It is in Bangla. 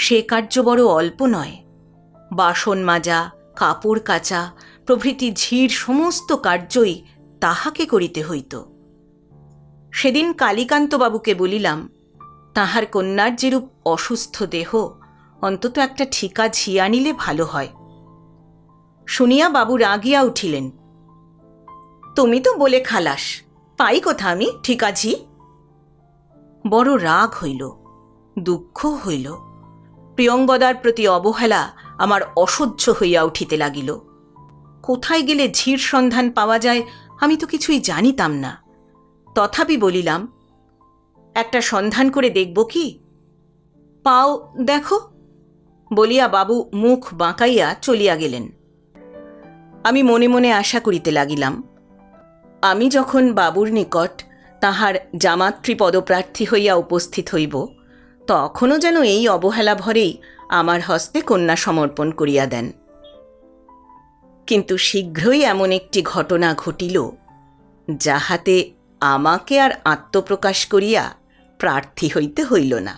সে কার্য বড় অল্প নয়। বাসন মাজা, কাপড় কাচা প্রভৃতি ঝির সমস্ত কার্যই তাহাকে করিতে হইত। সেদিন কালীকান্তবাবুকে বলিলাম, তাহার কন্যার যেরূপ অসুস্থ দেহ, অন্তত একটা ঠিকা ঝি আনিলে ভালো হয়। শুনিয়া বাবু রাগিয়া উঠিলেন। তুমি তো বলে খালাস, পাই কোথা আমি ঠিকা ঝি? বড় রাগ হইল, দুঃখ হইল। প্রিয়ঙ্গদার প্রতি অবহেলা আমার অসহ্য হইয়া উঠিতে লাগিল। কোথায় গেলে ঝির সন্ধান পাওয়া যায় আমি তো কিছুই জানিতাম না। তথাপি বলিলাম, একটা সন্ধান করে দেখব কি? পাও দেখো, বলিয়া বাবু মুখ বাঁকাইয়া চলিয়া গেলেন। আমি মনে মনে আশা করিতে লাগিলাম, আমি যখন বাবুর নিকট তাহার জামাত্রী পদপ্রার্থী হইয়া উপস্থিত হইব, তখনও যেন এই অবহেলা ভরেই আমার হস্তে কন্যা সমর্পণ করিয়া দেন। কিন্তু শীঘ্রই এমন একটি ঘটনা ঘটিল, যাহাতে আমাকে আর আত্মপ্রকাশ করিয়া প্রার্থী হইতে হইল না।